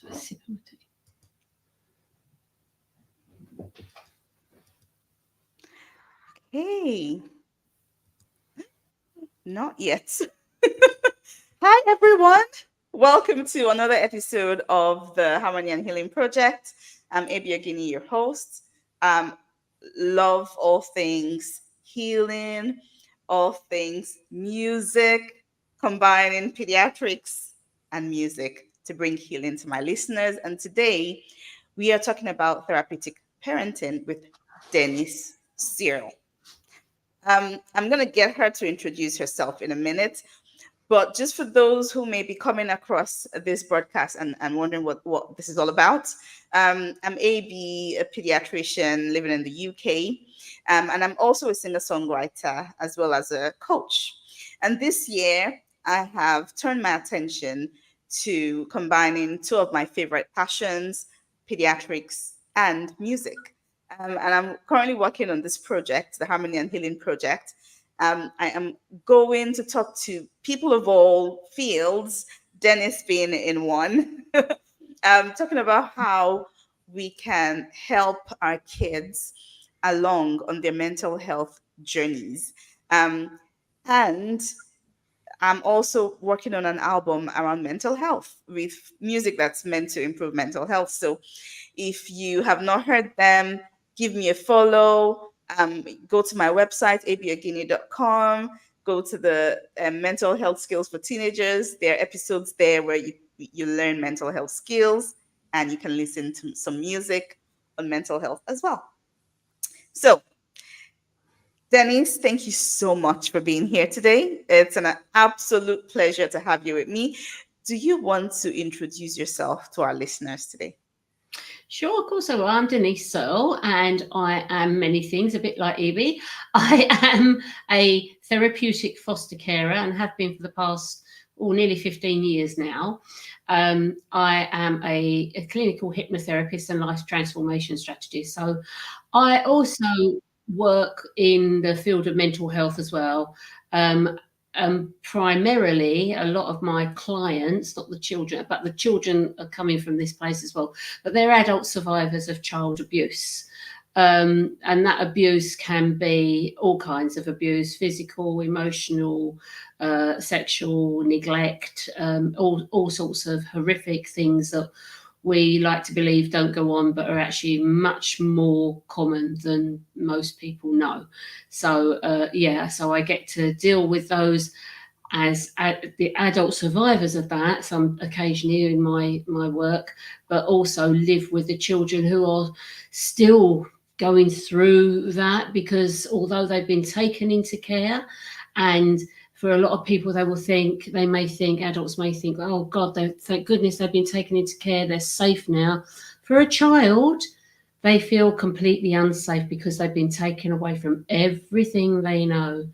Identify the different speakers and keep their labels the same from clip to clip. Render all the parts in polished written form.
Speaker 1: a sip of tea.
Speaker 2: Hey, not yet. Hi, everyone. Welcome to another episode of the Harmony and Healing Project. I'm Abiagini, your host. Um, love all things healing, all things music, combining pediatrics and music to bring healing to my listeners. And today we are talking about therapeutic parenting with Denise Searle. I'm going to get her to introduce herself in a minute. But just for those who may be coming across this broadcast and wondering what this is all about, I'm AB, a pediatrician living in the UK, and I'm also a singer songwriter as well as a coach. And this year, I have turned my attention to combining two of my favorite passions, pediatrics and music. And I'm currently working on this project, the Harmony and Healing Project. I am going to talk to people of all fields, Dennis being in one, talking about how we can help our kids along on their mental health journeys. Um, and I'm also working on an album around mental health with music that's meant to improve mental health. So if you have not heard them, give me a follow. Go to my website, abiagini.com. Go to the mental health skills for teenagers. There are episodes there where you learn mental health skills and you can listen to some music on mental health as well. So, Denise, thank you so much for being here today. It's an absolute pleasure to have you with me. Do you want to introduce yourself to our listeners today?
Speaker 1: Sure, of course I will. I'm Denise Searle, and I am many things, a bit like Evie. I am a therapeutic foster carer and have been for the past nearly 15 years now. I am a clinical hypnotherapist and life transformation strategist. So I also work in the field of mental health as well. Primarily, a lot of my clients, not the children, but the children are coming from this place as well, but they're adult survivors of child abuse. And that abuse can be all kinds of abuse: physical, emotional, sexual, neglect, all sorts of horrific things that we like to believe don't go on, but are actually much more common than most people know. So, so I get to deal with those as the adult survivors of that, some occasionally in my work, but also live with the children who are still going through that, because although they've been taken into care, and for a lot of people adults may think, oh God, thank goodness they've been taken into care, they're safe now. For a child, they feel completely unsafe because they've been taken away from everything they know.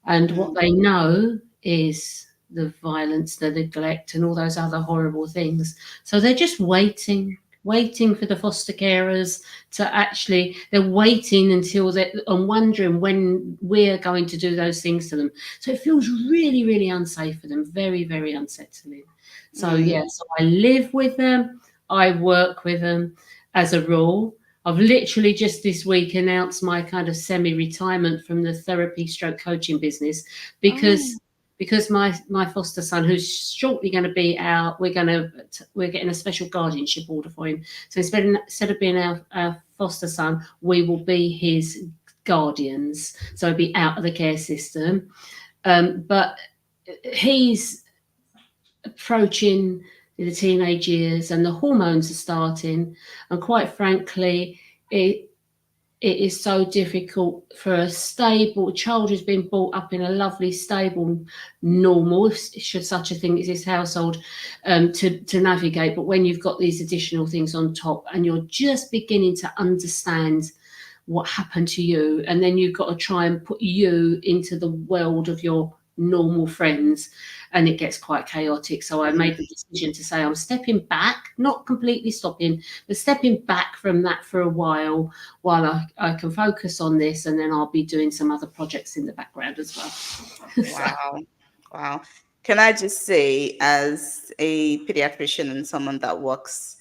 Speaker 1: And what they know is the violence, the neglect, and all those other horrible things. So they're just waiting for the foster carers to actually, they're waiting until they're, and wondering when we're going to do those things to them. So it feels really, really unsafe for them, very, very unsettling. So, so I live with them, I work with them as a rule. I've literally just this week announced my kind of semi-retirement from the therapy stroke coaching business because my foster son, who's shortly going to be out, we're getting a special guardianship order for him. So instead of being our foster son, we will be his guardians. So he'll be out of the care system. But he's approaching the teenage years and the hormones are starting, and quite frankly it is so difficult for a stable child who's been brought up in a lovely, stable, normal, should such a thing exist, household, to navigate. But when you've got these additional things on top and you're just beginning to understand what happened to you, and then you've got to try and put you into the world of your normal friends, and it gets quite chaotic. So I made the decision to say I'm stepping back, not completely stopping, but stepping back from that for a while I can focus on this, and then I'll be doing some other projects in the background as well.
Speaker 2: Wow. Wow. Can I just say, as a pediatrician and someone that works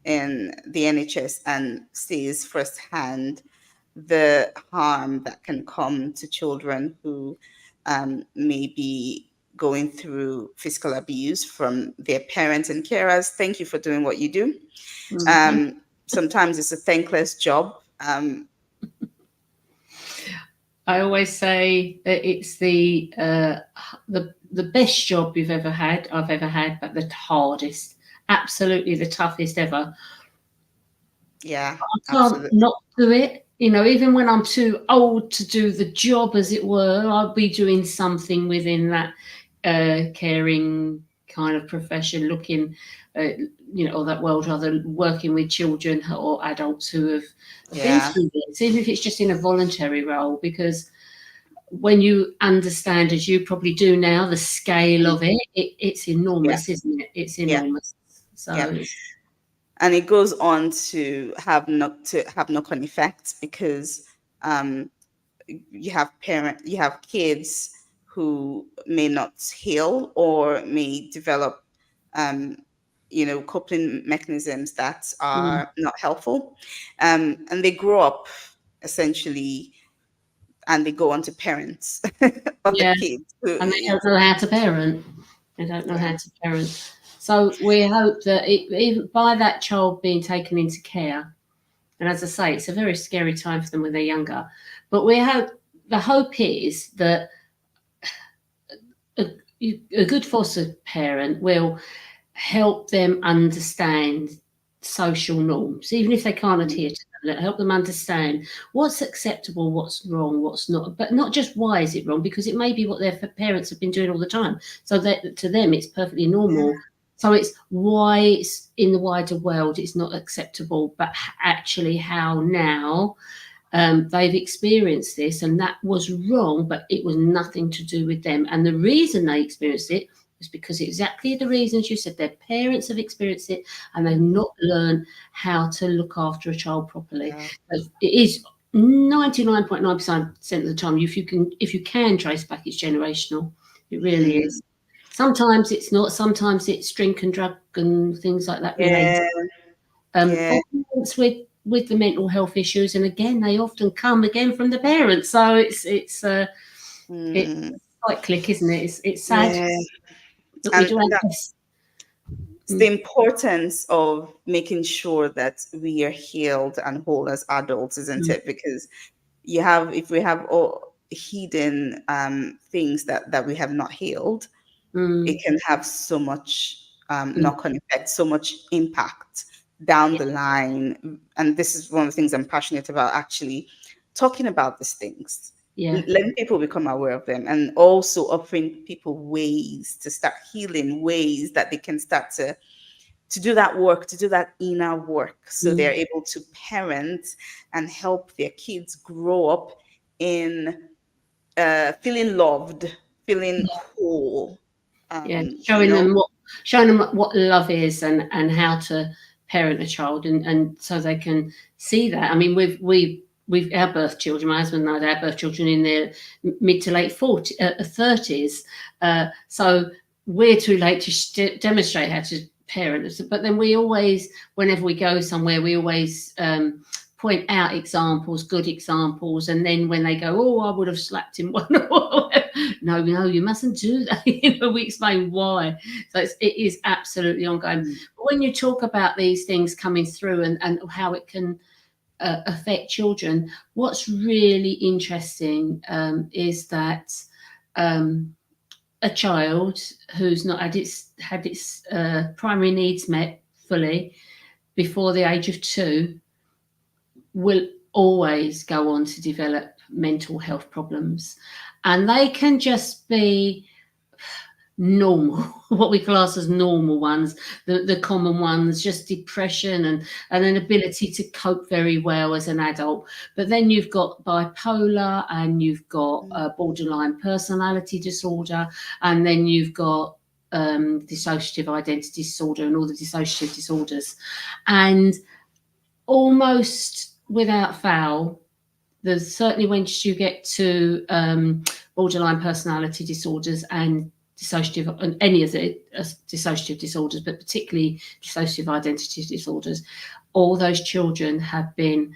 Speaker 2: in the NHS and sees firsthand the harm that can come to children who may be going through physical abuse from their parents and carers, thank you for doing what you do.
Speaker 1: Mhm.
Speaker 2: Sometimes it's a thankless job.
Speaker 1: I always say that it's the best job I've ever had, but the hardest, absolutely the toughest ever.
Speaker 2: Yeah,
Speaker 1: I can't
Speaker 2: absolutely.
Speaker 1: not do it. Even when I'm too old to do the job, as it were, I'll be doing something within that caring kind of profession, looking, or that world, rather working with children or adults who have been
Speaker 2: Yeah,
Speaker 1: through this, even if it's just in a voluntary role, because when you understand, as you probably do now, the scale
Speaker 2: mm,
Speaker 1: of it's
Speaker 2: yeah,
Speaker 1: enormous, isn't it? It's
Speaker 2: yeah,
Speaker 1: enormous.
Speaker 2: yeah.
Speaker 1: So it's,
Speaker 2: And it goes on to have knock-on effects because um, you have kids who may not heal or may develop um, coping mechanisms that
Speaker 1: mm,
Speaker 2: are not helpful, and they grow up essentially, and they go on to parents other
Speaker 1: yeah,
Speaker 2: kids
Speaker 1: and they
Speaker 2: who,
Speaker 1: don't know how to parent. They don't know how
Speaker 2: yeah,
Speaker 1: to parent. So we hope that even by that child being taken into care, and as I say, it's a very scary time for them when they're younger. But the hope is that a, a good foster parent will help them understand social norms, even if they can't adhere to them. Help them understand what's acceptable, what's wrong, what's not, but not just why is it wrong, because it may be what their parents have been doing all the time. So that to them, it's perfectly
Speaker 2: yeah,
Speaker 1: normal. So it's why it's in the wider world, it's not acceptable, but actually how now they've experienced this, and that was wrong, but it was nothing to do with them. And the reason they experienced it was because exactly the reasons you said, their parents have experienced it and they've
Speaker 2: mm,
Speaker 1: not learned how to look after a child properly.
Speaker 2: yeah,
Speaker 1: It is 99.9% of the time, if you can trace back, it's generational. It really
Speaker 2: mm,
Speaker 1: is. Sometimes it's not. Sometimes it's drink and drug and things like that related.
Speaker 2: yeah, yeah,
Speaker 1: Often it's with the mental health issues, and again, they often come again from the parents. So it's
Speaker 2: mm,
Speaker 1: cyclic, isn't it? It's sad
Speaker 2: yeah.
Speaker 1: that we
Speaker 2: And
Speaker 1: do our
Speaker 2: that's
Speaker 1: best.
Speaker 2: the
Speaker 1: Mm,
Speaker 2: importance of making sure that we are healed and whole as adults, isn't
Speaker 1: mm,
Speaker 2: it? Because if we have all hidden things that we have not healed, it
Speaker 1: mm,
Speaker 2: can have so much
Speaker 1: mm.
Speaker 2: knock-on effect, so much impact down
Speaker 1: Yeah,
Speaker 2: the line. And this is one of the things I'm passionate about, actually talking about these things,
Speaker 1: yeah,
Speaker 2: letting people become aware of them, and also offering people ways to start healing, ways that they can start to do that work, to do that inner work, so they're
Speaker 1: mm,
Speaker 2: able to parent and help their kids grow up in feeling loved, feeling whole.
Speaker 1: yeah.
Speaker 2: You know,
Speaker 1: Showing them what love is, and how to parent a child, and so they can see that. I mean, we've our birth children. My husband and I had our birth children in their mid to late 30s. So we're too late to demonstrate how to parent. But then we always, whenever we go somewhere, we always point out examples, good examples, and then when they go, "Oh, I would have slapped him," no, you mustn't do that. We explain why. So it is absolutely ongoing.
Speaker 2: mm,
Speaker 1: But when you talk about these things coming through, and how it can affect children, what's really interesting is that um, a child who's not had its primary needs met fully before the age of 2 will always go on to develop mental health problems, and they can just be normal, what we class as normal ones, the common ones, just depression and an ability to cope very well as an adult. But then you've got bipolar, and you've got
Speaker 2: mm,
Speaker 1: borderline personality disorder, and then you've got dissociative identity disorder and all the dissociative disorders. And almost without fail, there's certainly once you get to borderline personality disorders and dissociative and any of the dissociative disorders, but particularly dissociative identity disorders, all those children have been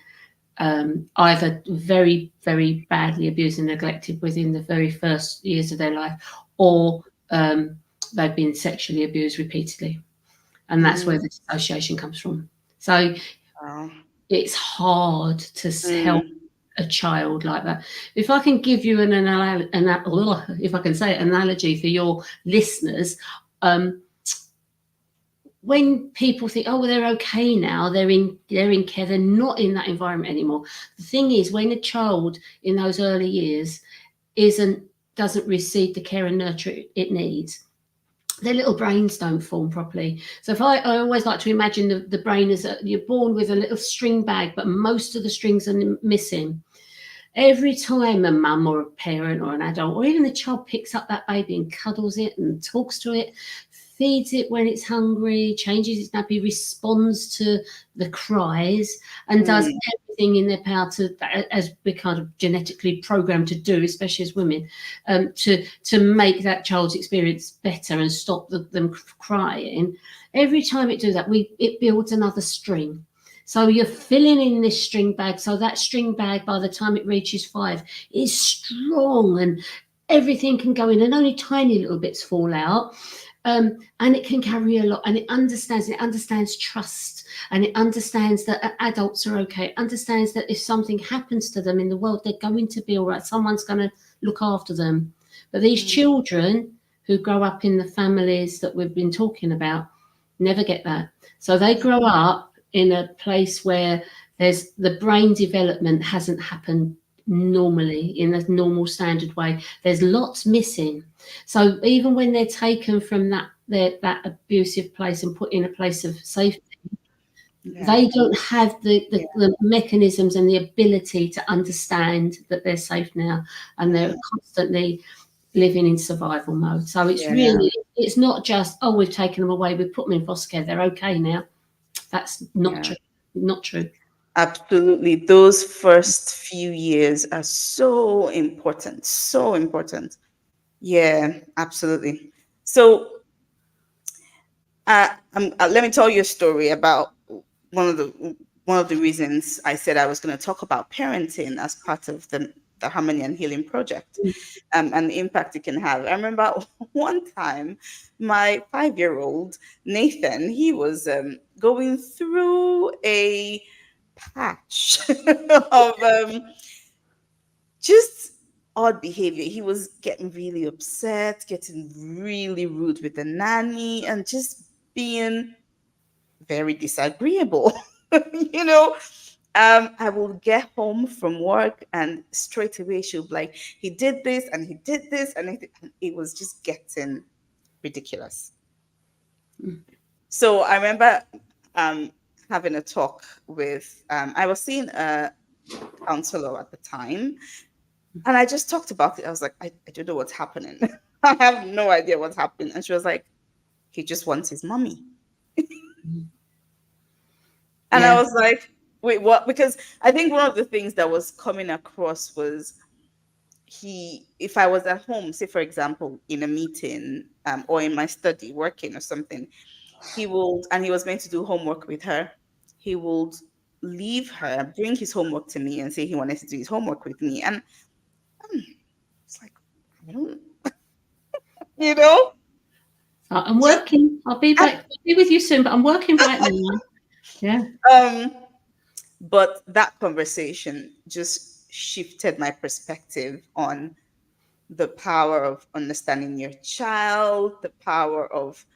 Speaker 1: either very, very badly abused and neglected within the very first years of their life, or they've been sexually abused repeatedly. And that's where the dissociation comes from. So
Speaker 2: Wow.
Speaker 1: it's hard to help
Speaker 2: Mm.
Speaker 1: a child like that. If I can give you if I can say an analogy for your listeners, when people think, oh, well, they're okay now, they're in care, they're not in that environment anymore. The thing is, when a child in those early years doesn't receive the care and nurture it needs, their little brains don't form properly. So if I always like to imagine the brain as you're born with a little string bag, but most of the strings are missing. Every time a mum or a parent or an adult or even the child picks up that baby and cuddles it and talks to it, feeds it when it's hungry, changes its nappy, responds to the cries, and does everything in their power to, as we're kind of genetically programmed to do, especially as women, to make that child's experience better and stop them crying. Every time it does that, it builds another string. So you're filling in this string bag. So that string bag, by the time it reaches 5, is strong and everything can go in, and only tiny little bits fall out. And it can carry a lot, and it understands trust, and it understands that adults are okay. It understands that if something happens to them in the world, they're going to be all right. Someone's going to look after them. But these children who grow up in the families that we've been talking about never get that. So they grow up in a place where there's the brain development hasn't happened normally in a normal standard way. There's lots missing. So even when they're taken from that abusive place and put in a place of safety, they don't have the mechanisms and the ability to understand that they're safe now, and they're constantly living in survival mode. So it's really, it's not just, oh, we've taken them away, we've put them in foster care, they're okay now. That's not true. Not true.
Speaker 2: Absolutely. Those first few years are so important. So important. Yeah, absolutely. So let me tell you a story about one of the reasons I said I was going to talk about parenting as part of the Harmony and Healing Project, and the impact it can have. I remember one time my 5-year-old Nathan, he was going through a patch of just odd behavior. He was getting really upset, getting really rude with the nanny, and just being very disagreeable. you know, I will get home from work and straight away she'll be like, he did this and he did this, and it was just getting ridiculous. So I remember having a talk with, I was seeing a counselor at the time, and I just talked about it. I was like, I don't know what's happening. I have no idea what's happening. And she was like, he just wants his mommy. And I was like, wait, what? Because I think one of the things that was coming across was if I was at home, say for example, in a meeting, or in my study working or something, he was meant to do homework with her. He would leave her, bring his homework to me and say he wanted to do his homework with me. And it's like, I don't, you know,
Speaker 1: I'm
Speaker 2: just,
Speaker 1: working. I'll be back. I'll be with you soon, but I'm working right now. Yeah.
Speaker 2: But that conversation just shifted my perspective on the power of understanding your child, the power of,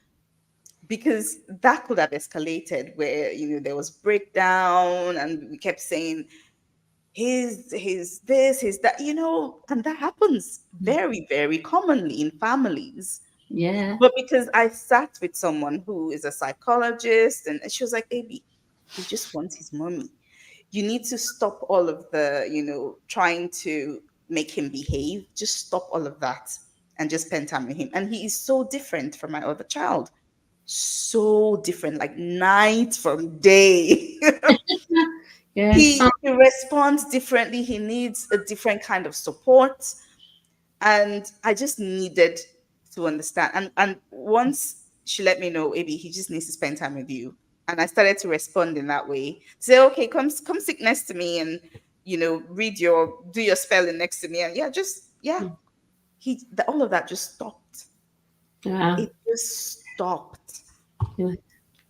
Speaker 2: because that could have escalated where, there was breakdown and we kept saying, he's this, he's that, and that happens very, very commonly in families.
Speaker 1: Yeah.
Speaker 2: But because I sat with someone who is a psychologist, and she was like, Abby, he just wants his mommy. You need to stop all of the, trying to make him behave. Just stop all of that and just spend time with him. And he is so different from my other child. So different, like night from day.
Speaker 1: Yeah.
Speaker 2: He responds differently. He needs a different kind of support. And I just needed to understand. And once she let me know, maybe he just needs to spend time with you. And I started to respond in that way. Say, okay, come sit next to me and do your spelling next to me. And all of that just stopped.
Speaker 1: Yeah.
Speaker 2: It just stopped.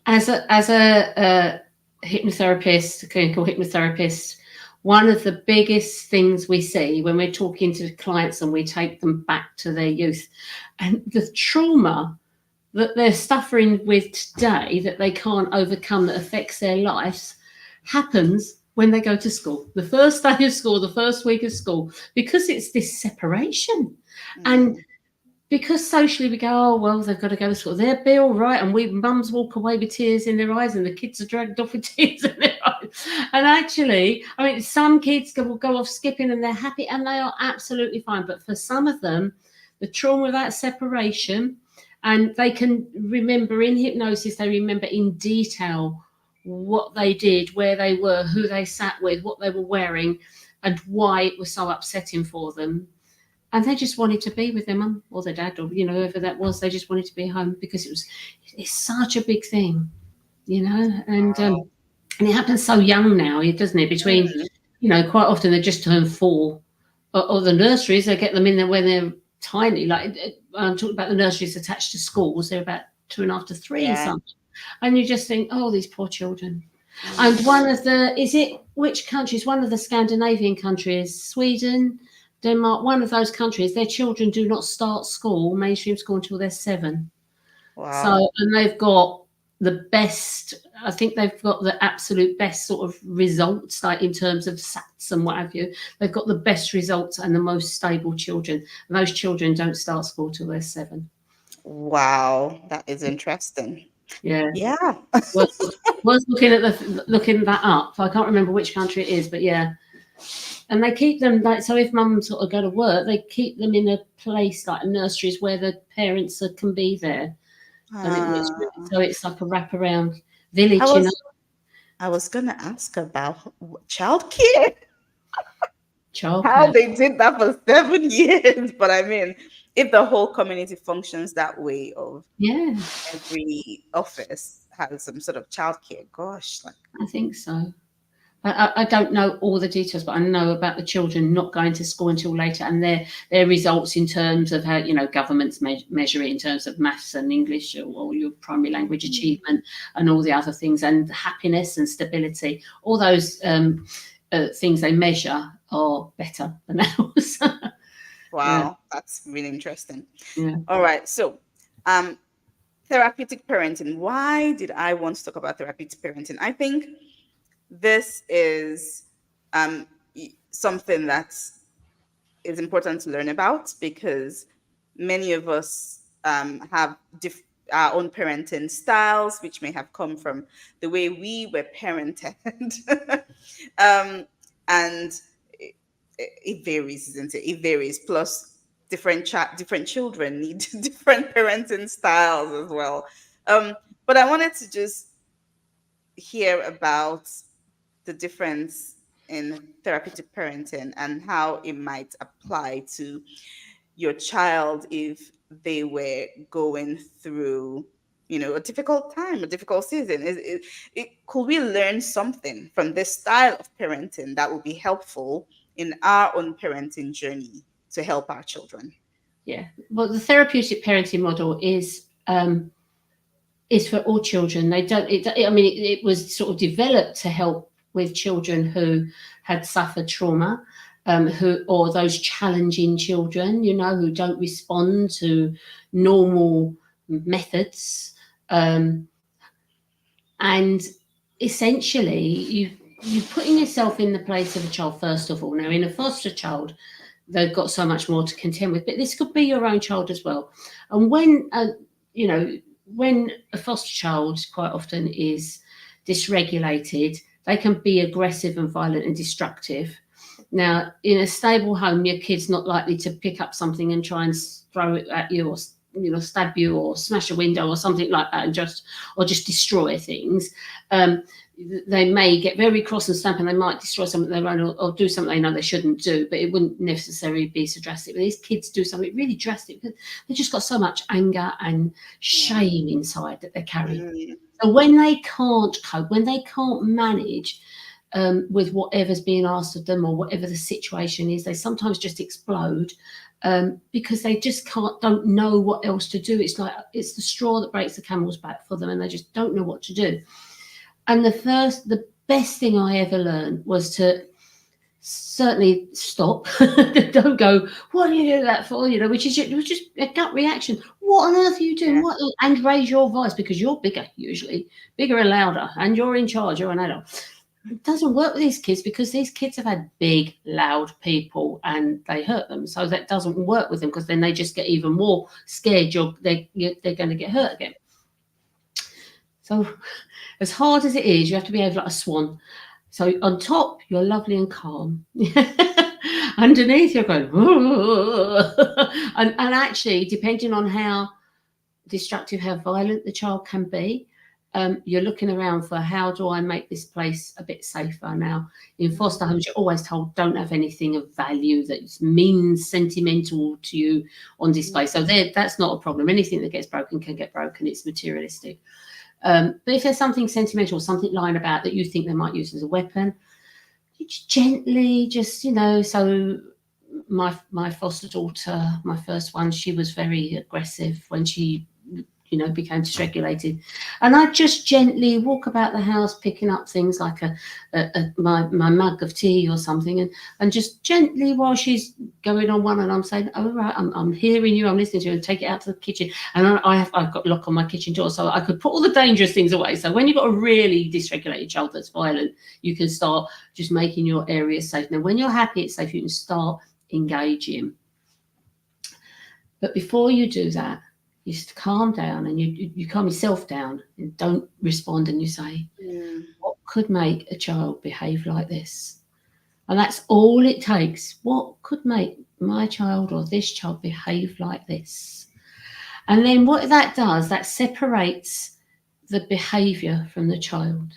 Speaker 1: As a hypnotherapist, a clinical hypnotherapist, one of the biggest things we see when we're talking to clients and we take them back to their youth, and the trauma that they're suffering with today that they can't overcome, that affects their lives, happens when they go to school. The first day of school, the first week of school, because it's this separation. And because socially we go, oh, well, they've got to go to school, they'll be all right. And we mums walk away with tears in their eyes and the kids are dragged off with tears in their eyes. And actually, I mean, some kids will go off skipping and they're happy and they are absolutely fine. But for some of them, the trauma of that separation, and they can remember in hypnosis, they remember in detail what they did, where they were, who they sat with, what they were wearing, and why it was so upsetting for them. And they just wanted to be with their mum or their dad or, whoever that was. They just wanted to be home because it's such a big thing, and it happens so young now, doesn't it? Between, quite often they just turn 4 or the nurseries, they get them in there when they're tiny. Like I'm talking about the nurseries attached to schools. They're about 2.5 to 3 something. And you just think, oh, these poor children. And which countries? One of the Scandinavian countries, Sweden, Denmark, one of those countries, their children do not start school, mainstream school, until they're 7.
Speaker 2: Wow.
Speaker 1: So, and they've got the best, I think they've got the absolute best sort of results, like in terms of SATs and what have you. They've got the best results and the most stable children. And those children don't start school till they're 7.
Speaker 2: Wow, that is interesting.
Speaker 1: Yeah.
Speaker 2: Yeah.
Speaker 1: was looking that up. I can't remember which country it is, but yeah. And they keep them so if mum sort of go to work, they keep them in a place like nurseries where the parents can be there. And so it's like a wraparound village,
Speaker 2: I was going to ask about childcare.
Speaker 1: Childcare.
Speaker 2: How they did that for 7 years. But I mean, if the whole community functions that way of every office has some sort of childcare, gosh.
Speaker 1: I think so. I don't know all the details, but I know about the children not going to school until later and their results in terms of how, governments measure it in terms of maths and English or your primary language achievement and all the other things, and happiness and stability. All those things they measure are better than ours.
Speaker 2: Wow, that's really interesting.
Speaker 1: Yeah.
Speaker 2: All right. So, therapeutic parenting. Why did I want to talk about therapeutic parenting? I think this is something that is important to learn about because many of us have our own parenting styles, which may have come from the way we were parented. And it varies, isn't it? It varies. Plus, different children need different parenting styles as well. But I wanted to just hear about the difference in therapeutic parenting and how it might apply to your child if they were going through, a difficult time, a difficult season. Could we learn something from this style of parenting that would be helpful in our own parenting journey to help our children?
Speaker 1: Yeah. Well, the therapeutic parenting model is for all children. It was sort of developed to help with children who had suffered trauma, or those challenging children, who don't respond to normal methods. And essentially, you're putting yourself in the place of a child, first of all. Now, in a foster child, they've got so much more to contend with, but this could be your own child as well. And when a foster child quite often is dysregulated, they can be aggressive and violent and destructive. Now, in a stable home, your kid's not likely to pick up something and try and throw it at you or stab you or smash a window or something like that, and just destroy things. They may get very cross and stamp, and they might destroy something they own, or do something they know they shouldn't do, but it wouldn't necessarily be so drastic. But these kids do something really drastic because they've just got so much anger and shame inside that they carry. So when they can't cope, when they can't manage with whatever's being asked of them or whatever the situation is, they sometimes just explode because they just don't know what else to do. It's like it's the straw that breaks the camel's back for them, and they just don't know what to do. And the best thing I ever learned was to certainly stop. Don't go, what do you do that for? Which is just a gut reaction. What on earth are you doing? What? And raise your voice, because you're usually bigger and louder, and you're in charge. You're an adult. It doesn't work with these kids, because these kids have had big, loud people and they hurt them. So that doesn't work with them, because then they just get even more scared they're going to get hurt again. So as hard as it is, you have to behave like a swan. So on top, you're lovely and calm. Underneath, you're going, and actually, depending on how destructive, how violent the child can be, you're looking around for, how do I make this place a bit safer? Now, in foster homes, you're always told, don't have anything of value that means sentimental to you on display. So that's not a problem. Anything that gets broken can get broken. It's materialistic. But if there's something sentimental, something lying about that you think they might use as a weapon, you gently so my foster daughter, my first one, she was very aggressive when she became dysregulated, and I just gently walk about the house picking up things like my mug of tea or something, and just gently, while she's going on one, and I'm saying, oh right, I'm hearing you, I'm listening to you, and take it out to the kitchen. And I've got a lock on my kitchen door, so I could put all the dangerous things away. So when you've got a really dysregulated child that's violent, you can start just making your area safe. Now when you're happy it's safe, you can start engaging. But before you do that, you just calm down, and you calm yourself down, and don't respond, and you say, what could make a child behave like this? And that's all it takes. What could make my child or this child behave like this? And then what that does, that separates the behavior from the child.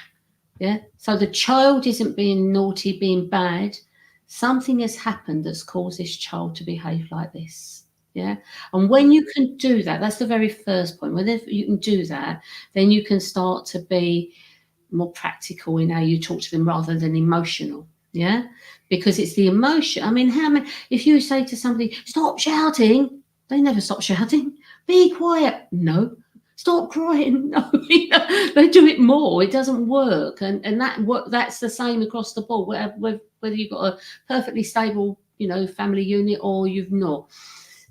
Speaker 1: Yeah. So the child isn't being naughty, being bad. Something has happened that's caused this child to behave like this. Yeah. And when you can do that, that's the very first point. Whenever you can do that, then you can start to be more practical in how you talk to them rather than emotional. Yeah. Because it's the emotion. I mean, if you say to somebody, stop shouting, they never stop shouting. Be quiet. No. Stop crying. No. They do it more. It doesn't work. And that's the same across the board, whether you've got a perfectly stable, family unit or you've not.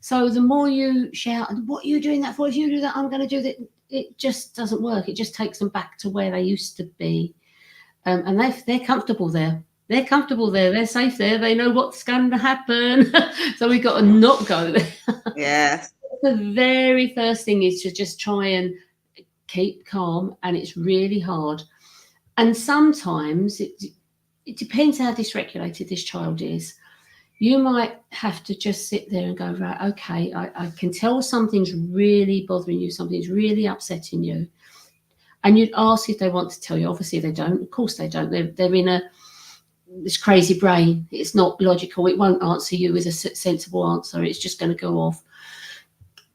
Speaker 1: So the more you shout, what are you doing that for? If you do that, I'm going to do that. It just doesn't work. It just takes them back to where they used to be. And they're comfortable there. They're comfortable there. They're safe there. They know what's going to happen. So we've got to not go there.
Speaker 2: Yes.
Speaker 1: The very first thing is to just try and keep calm. And it's really hard. And sometimes it depends how dysregulated this child is. You might have to just sit there and go, right, okay, I can tell something's really bothering you, something's really upsetting you. And you'd ask if they want to tell you. Obviously, they don't. Of course, they don't. They're in this crazy brain. It's not logical. It won't answer you with a sensible answer. It's just going to go off.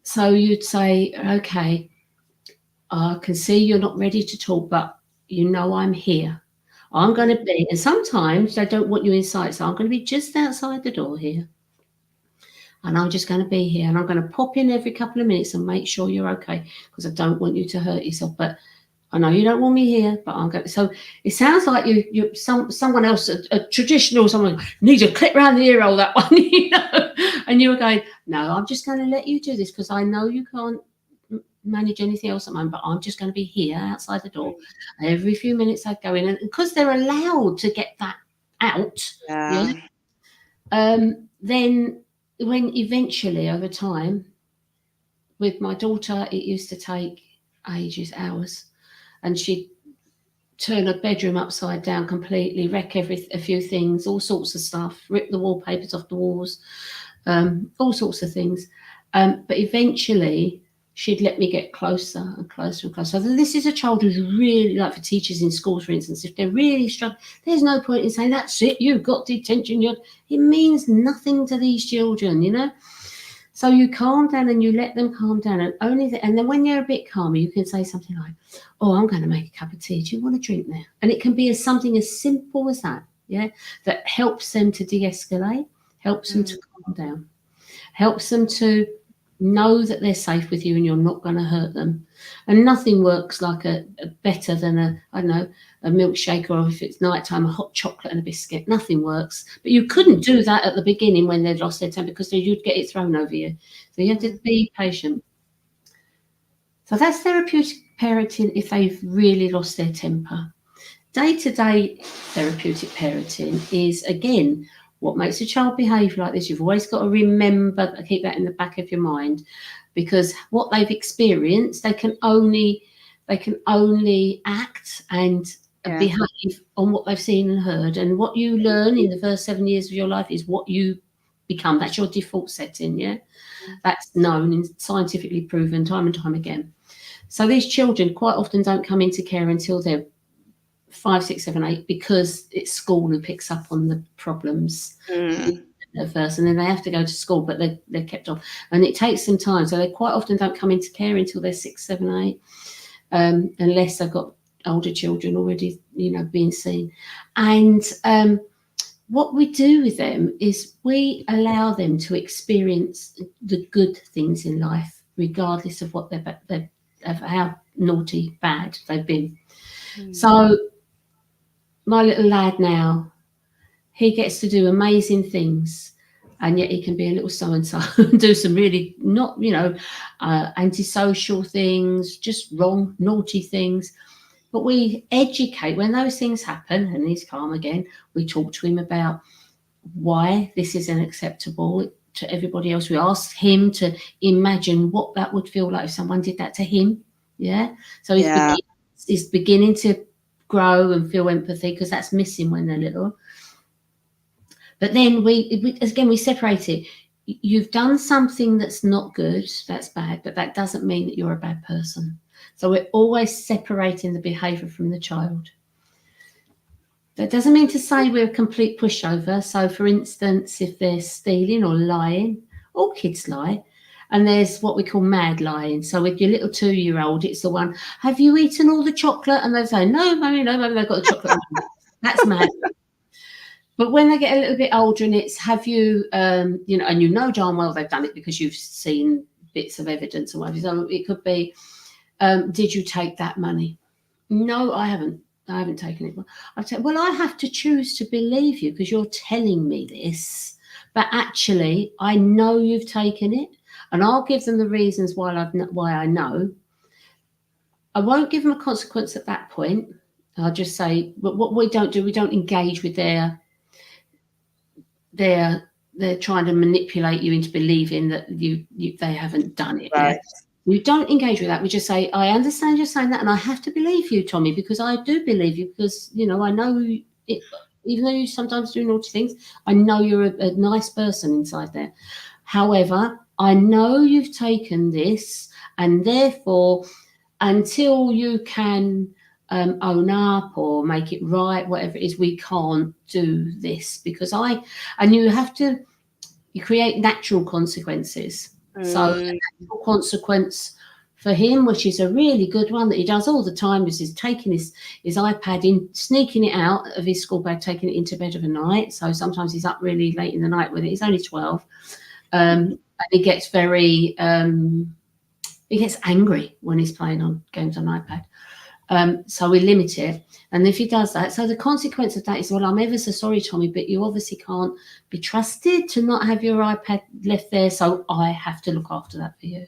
Speaker 1: So you'd say, okay, I can see you're not ready to talk, but I'm here. I'm going to be, and sometimes they don't want you inside, so I'm going to be just outside the door here. And I'm just going to be here, and I'm going to pop in every couple of minutes and make sure you're okay, because I don't want you to hurt yourself. But I know you don't want me here, but I'm going to. So it sounds like someone else, a traditional someone, needs a clip round the ear hole, that one, and you were going, no, I'm just going to let you do this because I know you can't manage anything else at the moment, but I'm just going to be here outside the door. Every few minutes I'd go in, and because they're allowed to get that out, then when eventually over time, with my daughter, it used to take ages, hours, and she'd turn her bedroom upside down completely, wreck a few things, all sorts of stuff, rip the wallpapers off the walls, all sorts of things. But eventually she'd let me get closer and closer and closer. So this is a child who's really, like for teachers in schools, for instance, if they're really struggling, there's no point in saying, that's it, you've got detention. It means nothing to these children, you know. So you calm down and you let them calm down, and and then when you're a bit calmer, you can say something like, "Oh, I'm going to make a cup of tea. Do you want a drink now?" And it can be something as simple as that, yeah, that helps them to de-escalate, helps them to calm down, helps them to know that they're safe with you and you're not going to hurt them. And nothing works like a better than I don't know, a milkshake, or if it's nighttime, a hot chocolate and a biscuit. Nothing works. But you couldn't do that at the beginning when they'd lost their temper, because you'd get it thrown over you. So you have to be patient. So that's therapeutic parenting if they've really lost their temper. Day-to-day therapeutic parenting is, again, what makes a child behave like this. You've always got to remember, keep that in the back of your mind, because what they've experienced, they can only act and behave on what they've seen and heard. And what you learn in the first 7 years of your life is what you become. That's your default setting, yeah? That's known and scientifically proven time and time again. So these children quite often don't come into care until they're 5, 6, 7, 8, because it's school who picks up on the problems at first, and then they have to go to school, but they're kept off, and it takes some time. So they quite often don't come into care until they're 6, 7, 8, unless they've got older children already, you know, being seen. And what we do with them is we allow them to experience the good things in life, regardless of what of how naughty, bad they've been. So my little lad now, he gets to do amazing things, and yet he can be a little so-and-so and do some really not, you know, antisocial things, just wrong, naughty things. But we educate when those things happen, and he's calm again. We talk to him about why this isn't acceptable to everybody else. We ask him to imagine what that would feel like if someone did that to him. Yeah. So he's beginning to grow and feel empathy, because that's missing when they're little. But then we separate it. You've done something that's not good, that's bad, but that doesn't mean that you're a bad person. So we're always separating the behaviour from the child. That doesn't mean to say we're a complete pushover. So, for instance, if they're stealing or lying, all kids lie. And there's what we call mad lying. So with your little 2-year-old, it's the one, have you eaten all the chocolate? And they say, no, mummy, they've got the chocolate. That's mad. But when they get a little bit older, and it's, have you, you know, and you know darn well they've done it because you've seen bits of evidence or whatever. So it could be, did you take that money? No, I haven't. I haven't taken it. I'd say, well, I have to choose to believe you because you're telling me this. But actually, I know you've taken it. And I'll give them the reasons why I know. I won't give them a consequence at that point. I'll just say, but what we don't do, we don't engage with they're trying to manipulate you into believing that they haven't done it.
Speaker 2: Right.
Speaker 1: We don't engage with that. We just say, I understand you're saying that, and I have to believe you, Tommy, because I do believe you, because, you know, I know it, even though you sometimes do naughty things, I know you're a nice person inside there. However, I know you've taken this, and therefore, until you can own up or make it right, whatever it is, we can't do this, because you create natural consequences. So the natural consequence for him, which is a really good one that he does all the time, is taking his iPad in, sneaking it out of his school bag, taking it into bed of a night. So sometimes he's up really late in the night with it. He's only 12. And he gets very, he gets angry when he's playing on games on iPad. So we limit it. And if he does that, so the consequence of that is, well, I'm ever so sorry, Tommy, but you obviously can't be trusted to not have your iPad left there. So I have to look after that for you.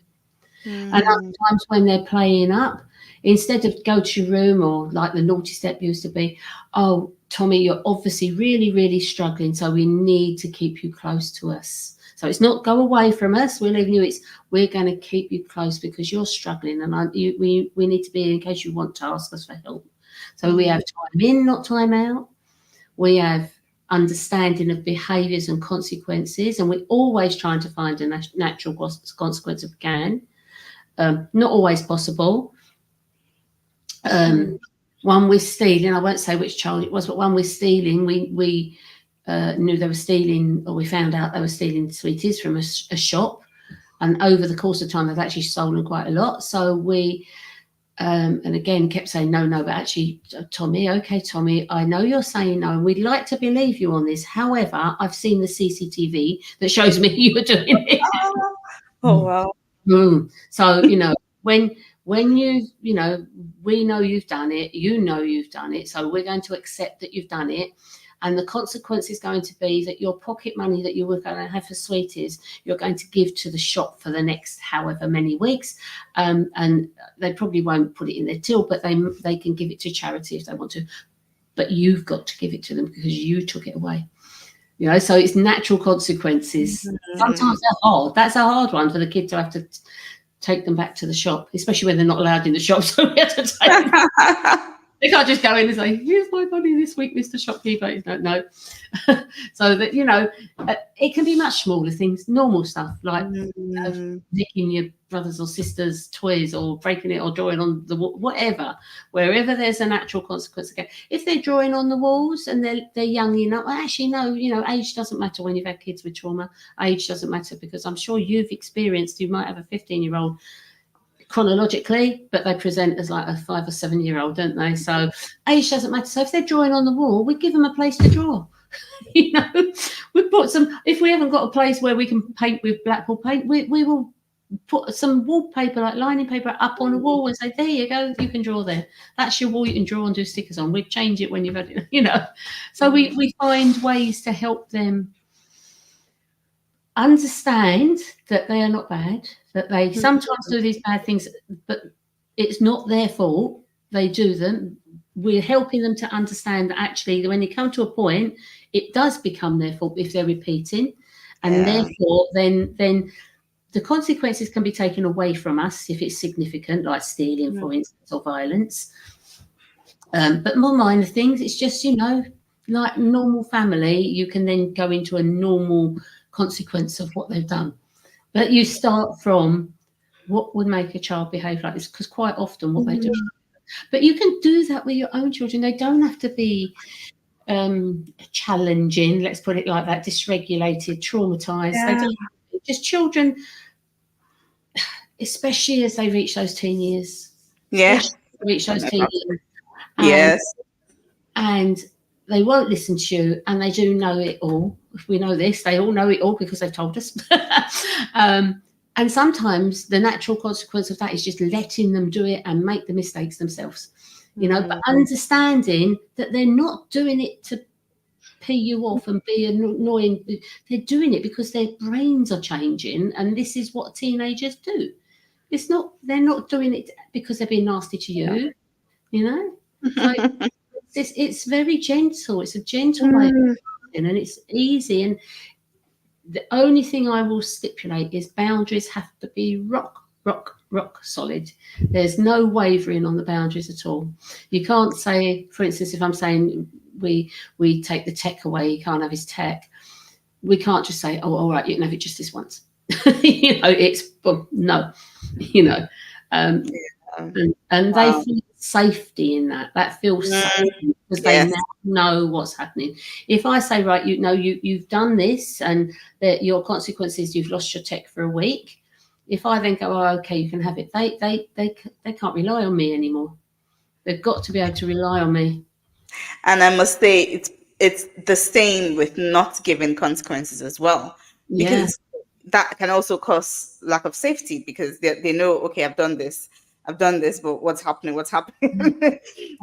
Speaker 1: And other times when they're playing up, instead of go to your room, or like the naughty step used to be, oh, Tommy, you're obviously really, really struggling. So we need to keep you close to us. So it's not go away from us, we're leaving you. It's we're going to keep you close because you're struggling, and we need to be in case you want to ask us for help. So we have time in, not time out. We have understanding of behaviours and consequences, and we're always trying to find a natural consequence if we can. Not always possible.
Speaker 2: Mm.
Speaker 1: One with stealing, I won't say which child it was, but one with stealing, we knew they were stealing, or we found out they were stealing sweeties from a shop. And over the course of time, they've actually stolen quite a lot. So we, and again, kept saying no, but actually, Tommy, okay, Tommy, I know you're saying no, and we'd like to believe you on this. However, I've seen the CCTV that shows me you were doing it.
Speaker 2: Oh wow.
Speaker 1: So, when we know you've done it, you've done it. So we're going to accept that you've done it. And the consequence is going to be that your pocket money that you were going to have for sweeties, you're going to give to the shop for the next however many weeks. And they probably won't put it in their till, but they can give it to charity if they want to. But you've got to give it to them because you took it away. So it's natural consequences. Sometimes they're hard. That's a hard one for the kid to have to take them back to the shop, especially when they're not allowed in the shop. So we have to take them. They can't just go in and say, "Here's my money this week, Mr. Shopkeeper." No. So that it can be much smaller things, normal stuff like nicking your brothers or sisters' toys, or breaking it, or drawing on the wall, whatever. Wherever there's a natural consequence. Again, if they're drawing on the walls and they're young, actually no, age doesn't matter when you've had kids with trauma. Age doesn't matter, because I'm sure you've experienced. You might have a 15-year-old. Chronologically, but they present as like a 5 or 7-year-old, don't they? So age doesn't matter. So if they're drawing on the wall, we give them a place to draw. We put some. If we haven't got a place where we can paint with Blackpool paint, we will put some wallpaper, like lining paper, up on a wall and say, "There you go, you can draw there. That's your wall. You can draw and do stickers on. We'd change it when you've had it." So we find ways to help them understand that they are not bad, that they sometimes do these bad things, but it's not their fault. They do them. We're helping them to understand that actually when they come to a point, it does become their fault if they're repeating. And therefore, then the consequences can be taken away from us if it's significant, like stealing, for instance, or violence. But more minor things, it's just, like normal family, you can then go into a normal consequence of what they've done. But you start from what would make a child behave like this, because quite often what they do. But you can do that with your own children. They don't have to be challenging, let's put it like that, dysregulated, traumatized. They don't, just children, especially as they reach those teen years. And they won't listen to you, and they do know it all. We know this. They all know it all because they've told us. And sometimes the natural consequence of that is just letting them do it and make the mistakes themselves. But understanding that they're not doing it to pee you off and be annoying. They're doing it because their brains are changing, and this is what teenagers do. They're not doing it because they're being nasty to you, So it's very gentle. It's a gentle way of doing, and it's easy. And the only thing I will stipulate is boundaries have to be rock solid. There's no wavering on the boundaries at all. You can't say, for instance, if I'm saying we take the tech away, he can't have his tech. We can't just say, "Oh, all right, you can have it just this once." It's no, and they feel safety in that. That feels safe because they now know what's happening. If I say, "Right, you've done this, and that your consequences, you've lost your tech for a week." If I then go, "Oh, okay, you can have it," they can't rely on me anymore. They've got to be able to rely on me.
Speaker 2: And I must say, it's the same with not giving consequences as well, because that can also cause lack of safety, because they know, okay, I've done this, but what's happening?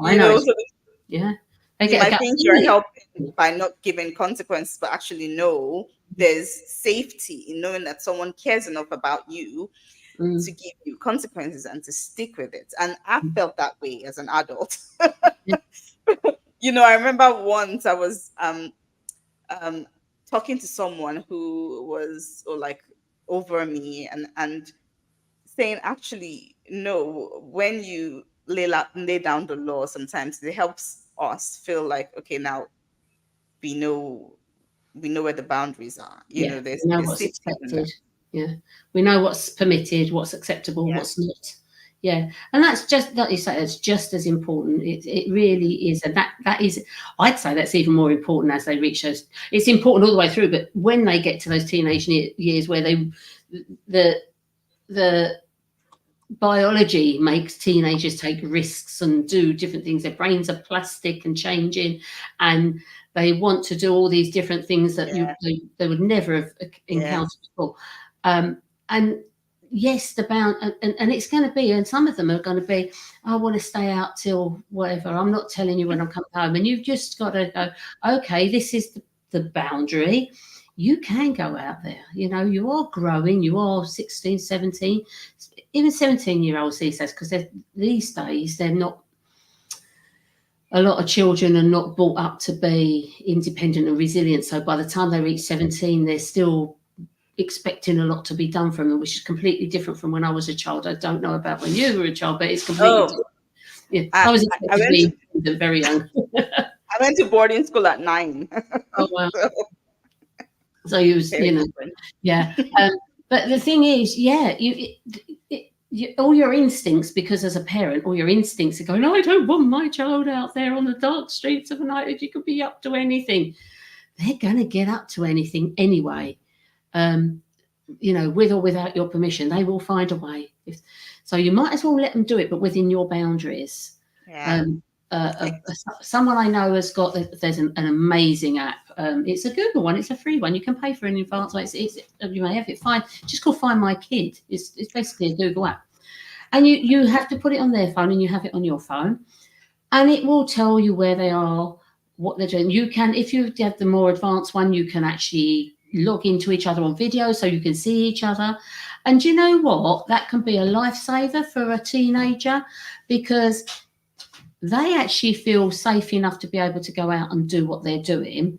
Speaker 1: I know.
Speaker 2: So
Speaker 1: you
Speaker 2: might think you're helping by not giving consequences, but actually no, there's safety in knowing that someone cares enough about you to give you consequences and to stick with it. And I felt that way as an adult. I remember once I was talking to someone who was over me, and saying, actually, no, when you lay down the law, sometimes it helps us feel like, okay, now we know where the boundaries are. There's
Speaker 1: what's expected. Yeah, we know what's permitted, what's acceptable,
Speaker 2: Yeah.
Speaker 1: what's not. Yeah, and that's just, like you say, it's just as important. It really is, and that is, I'd say that's even more important as they reach those. It's important all the way through, but when they get to those teenage years where the the biology makes teenagers take risks and do different things. Their brains are plastic and changing, and they want to do all these different things that
Speaker 2: Yeah.
Speaker 1: they would never have
Speaker 2: Yeah.
Speaker 1: encountered before. And yes, the bound, and it's going to be, and some of them are going to be, I want to stay out till whatever. I'm not telling you when I'm coming home, and you've just got to go, okay, this is the boundary. You can go out there, you are growing, you are 16, 17, even 17-year-olds these days, because these days they're not, a lot of children are not brought up to be independent and resilient. So by the time they reach 17, they're still expecting a lot to be done from them, which is completely different from when I was a child. I don't know about when you were a child, but it's completely different.
Speaker 2: Oh,
Speaker 1: Yeah,
Speaker 2: I,
Speaker 1: I was
Speaker 2: I
Speaker 1: expected to
Speaker 2: went
Speaker 1: be
Speaker 2: to
Speaker 1: independent very young.
Speaker 2: I went to boarding school at 9.
Speaker 1: Oh, wow.
Speaker 2: So
Speaker 1: So you was,
Speaker 2: very different.
Speaker 1: yeah. But the thing is, yeah, all your instincts, because as a parent, all your instincts are going, oh, I don't want my child out there on the dark streets of the night. If you could be up to anything, they're going to get up to anything anyway. With or without your permission, they will find a way. So you might as well let them do it, but within your boundaries.
Speaker 2: Yeah.
Speaker 1: Someone I know has got, there's an amazing app. It's a Google one. It's a free one. You can pay for an advanced one. You may have it. Just called Find My Kid. It's basically a Google app, and you have to put it on their phone, and you have it on your phone, and it will tell you where they are, what they're doing. You can, if you have the more advanced one, you can actually log into each other on video so you can see each other. And you know what? That can be a lifesaver for a teenager, because they actually feel safe enough to be able to go out and do what they're doing.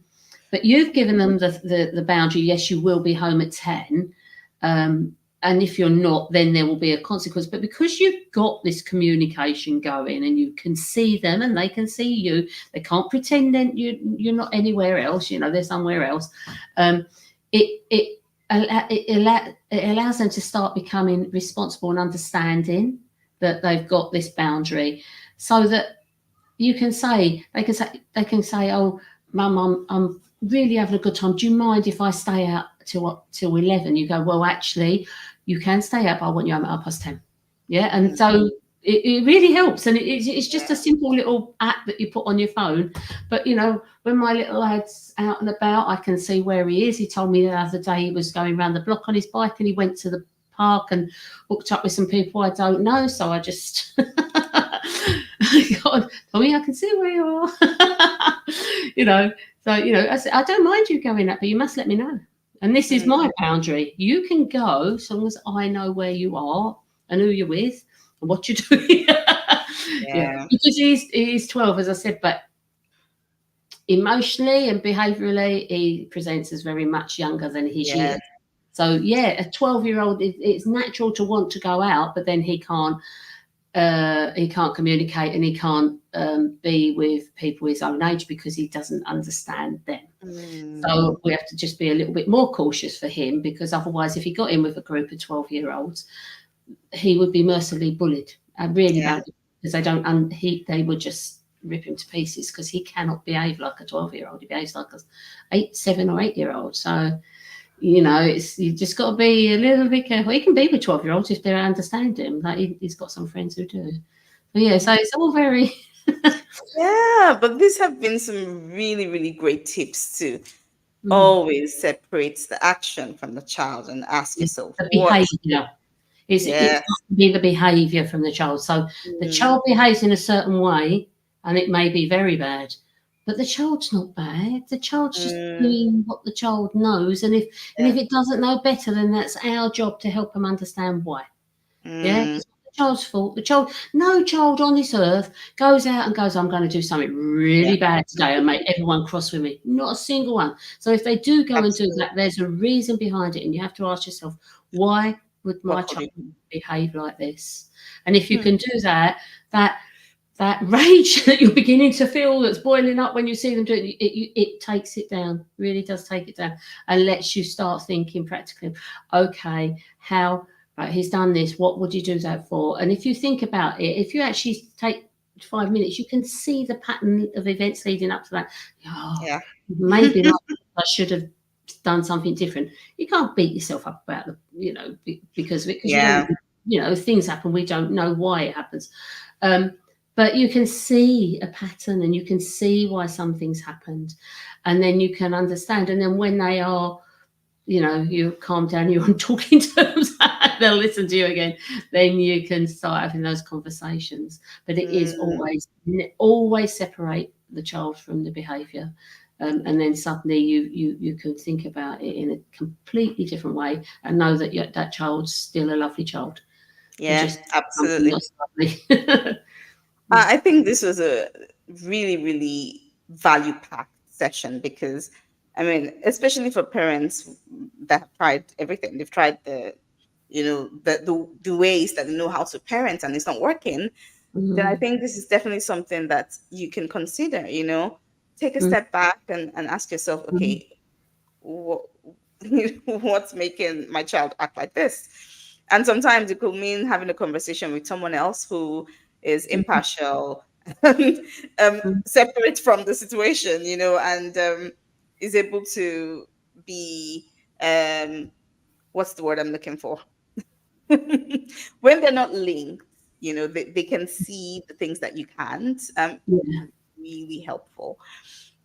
Speaker 1: But you've given them the boundary. Yes, you will be home at 10. And if you're not, then there will be a consequence. But because you've got this communication going, and you can see them and they can see you, they can't pretend that you're not anywhere else. They're somewhere else. It allows them to start becoming responsible and understanding that they've got this boundary, so that they can say, oh, Mum, I'm really having a good time. Do you mind if I stay out till 11? You go, well, actually, you can stay out, but I want you home at 10:30. Yeah, and so it really helps, and it's just a simple little app that you put on your phone. But when my little lad's out and about, I can see where he is. He told me the other day he was going around the block on his bike, and he went to the park and hooked up with some people I don't know. So I just God, Tommy, I can see where you are. So I said, I don't mind you going up, but you must let me know. And this is my boundary. You can go as long as I know where you are and who you're with and what you're doing. Yeah. Because he's 12, as I said, but emotionally and behaviourally, he presents as very much younger than his years. So yeah, a 12-year-old, it's natural to want to go out, but then he can't communicate, and he can't be with people his own age because he doesn't understand them. So we have to just be a little bit more cautious for him, because otherwise, if he got in with a group of 12-year-olds, he would be mercilessly bullied, really bad, because they would just rip him to pieces, because he cannot behave like a 12-year-old. He behaves like a 7 or 8-year-old. So you just got to be a little bit careful. He can be with 12-year-olds if they understand him. Like he's got some friends who do. But so it's all very.
Speaker 2: But these have been some really, really great tips to always separate the action from the child and ask yourself
Speaker 1: the behavior. It's got to be the behavior from the child. So the child behaves in a certain way, and it may be very bad. But the child's not bad. The child's just doing what the child knows, and if it doesn't know better, then that's our job to help them understand why. Yeah, it's not the child's fault. No child on this earth goes out and goes, I'm going to do something really bad today and make everyone cross with me. Not a single one. So if they do go and do that, there's a reason behind it, and you have to ask yourself, why would my child behave like this? And if you can do that that rage that you're beginning to feel that's boiling up when you see them do it, it takes it down, really does take it down, and lets you start thinking practically, okay, how, right, he's done this, what would you do that for? And if you think about it, if you actually take 5 minutes, you can see the pattern of events leading up to that. Oh,
Speaker 2: Yeah.
Speaker 1: maybe I should have done something different. You can't beat yourself up about the, because of it, because you
Speaker 2: Yeah.
Speaker 1: don't, things happen, we don't know why it happens. But you can see a pattern and you can see why some things happened, and then you can understand. And then when they are, you calm down, you're on talking terms, they'll listen to you again, then you can start having those conversations. But it is always separate the child from the behaviour. And then suddenly you can think about it in a completely different way and know that that child's still a lovely child. They
Speaker 2: Yeah,
Speaker 1: just something
Speaker 2: absolutely.
Speaker 1: not so lovely.
Speaker 2: I think this was a really, really value packed session because, I mean, especially for parents that have tried everything, they've tried the ways that they know how to parent and it's not working. Then I
Speaker 1: Mm,
Speaker 2: think this is definitely something that you can consider. Take a
Speaker 1: mm,
Speaker 2: step back and ask yourself,
Speaker 1: mm,
Speaker 2: okay, what, what's making my child act like this? And sometimes it could mean having a conversation with someone else who is
Speaker 1: mm,
Speaker 2: impartial and
Speaker 1: mm.
Speaker 2: separate from the situation, and is able to be, what's the word I'm looking for? When they're not linked, they can see the things that you can't.
Speaker 1: Yeah.
Speaker 2: Really helpful.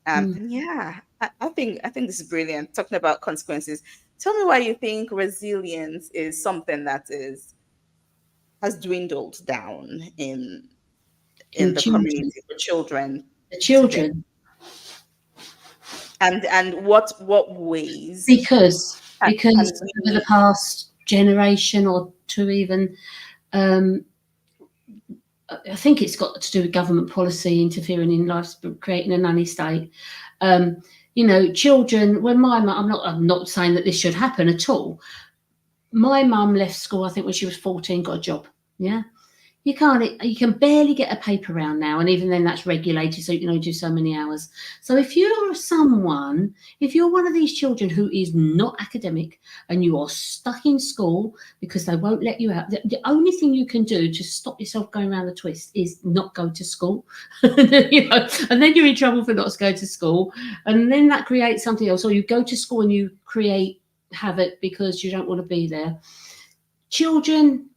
Speaker 1: Mm.
Speaker 2: And yeah, I think this is brilliant. Talking about consequences. Tell me why you think resilience is something that is has dwindled down in
Speaker 1: In
Speaker 2: the
Speaker 1: children,
Speaker 2: community for children
Speaker 1: the
Speaker 2: today,
Speaker 1: children,
Speaker 2: and what ways
Speaker 1: because
Speaker 2: can
Speaker 1: over the
Speaker 2: we?
Speaker 1: past generation or two, even, um, I think it's got to do with government policy interfering in life, creating a nanny state. Um, children. When my mum, I'm not saying that this should happen at all. My mum left school, I think, when she was 14, got a job. Yeah, you can barely get a paper round now, and even then that's regulated, so you can only do so many hours. So if you're one of these children who is not academic and you are stuck in school because they won't let you out, the only thing you can do to stop yourself going around the twist is not go to school. And then you're in trouble for not going to school, and then that creates something else. Or you go to school and you create havoc because you don't want to be there. Children,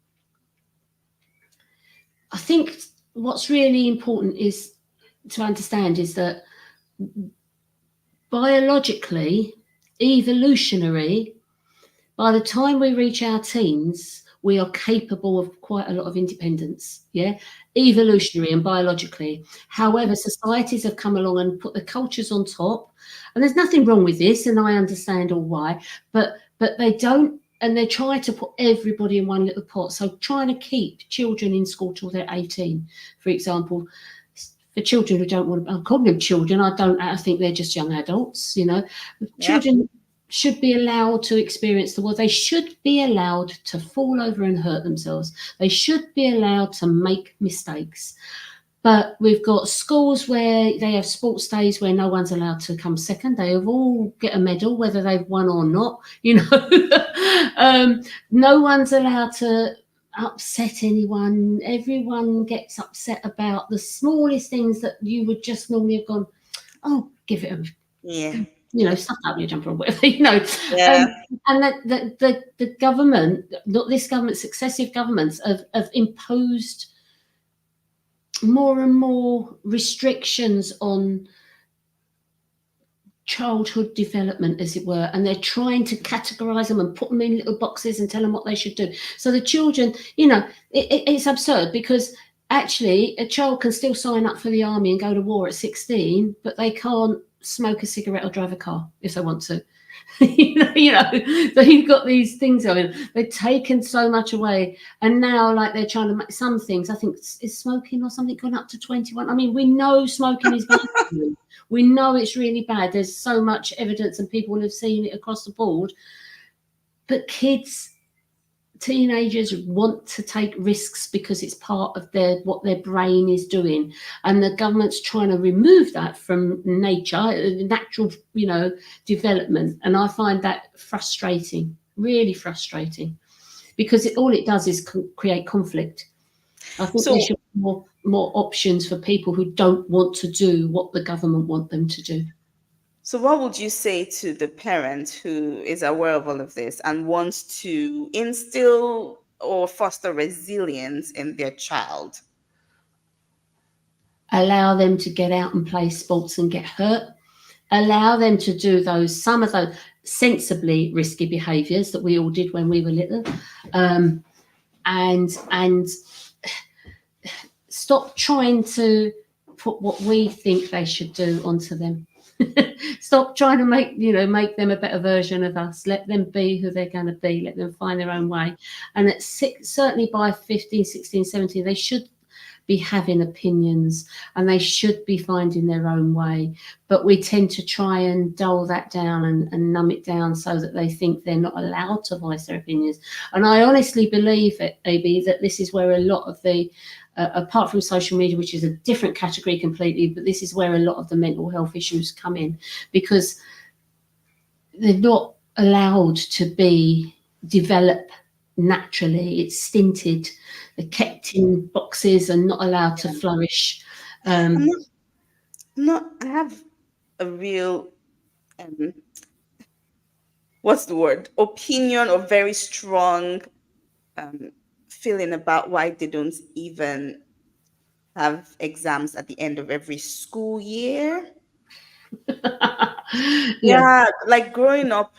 Speaker 1: I think what's really important is to understand is that biologically, evolutionary, by the time we reach our teens, we are capable of quite a lot of independence. Yeah, evolutionary and biologically. However, societies have come along and put the cultures on top, and there's nothing wrong with this, and I understand all why, but they don't. And they try to put everybody in one little pot. So trying to keep children in school till they're 18, for example, for children who don't want to, I'm calling them children. I think they're just young adults,
Speaker 2: Yeah,
Speaker 1: Children should be allowed to experience the world. They should be allowed to fall over and hurt themselves. They should be allowed to make mistakes. But we've got schools where they have sports days where no one's allowed to come second. They have all get a medal, whether they've won or not. No one's allowed to upset anyone. Everyone gets upset about the smallest things that you would just normally have gone, oh, give it a,
Speaker 2: yeah,
Speaker 1: stuff up your jumper or whatever,
Speaker 2: yeah,
Speaker 1: and that the government, not this government, successive governments have imposed more and more restrictions on childhood development, as it were, and they're trying to categorize them and put them in little boxes and tell them what they should do. So the children, it's absurd, because actually a child can still sign up for the army and go to war at 16, but they can't smoke a cigarette or drive a car if they want to. So you've got these things going. They've taken so much away, and now, like, they're trying to make some things. I think is smoking or something gone up to 21. I mean, we know smoking is bad. We know it's really bad. There's so much evidence, and people have seen it across the board. But kids teenagers want to take risks because it's part of what their brain is doing, and the government's trying to remove that from nature, natural, development. And I find that frustrating, really frustrating, because all it does is create conflict. I think there
Speaker 2: So,
Speaker 1: should be more options for people who don't want to do what the government want them to do.
Speaker 2: so what would you say to the parent who is aware of all of this and wants to instill or foster resilience in their child?
Speaker 1: Allow them to get out and play sports and get hurt. Allow them to do some of those sensibly risky behaviours that we all did when we were little, and stop trying to put what we think they should do onto them. Stop trying to make them a better version of us. Let them be who they're going to be. Let them find their own way. And certainly by 15, 16, 17, they should be having opinions, and they should be finding their own way. But we tend to try and dull that down and numb it down so that they think they're not allowed to voice their opinions. And I honestly believe, AB, that this is where a lot of the apart from social media, which is a different category completely, but this is where a lot of the mental health issues come in, because they're not allowed to develop naturally. It's stinted. They're kept in boxes and not allowed to flourish.
Speaker 2: I have a real, what's the word? Opinion, or very strong feeling about why they don't even have exams at the end of every school year. Yeah, like growing up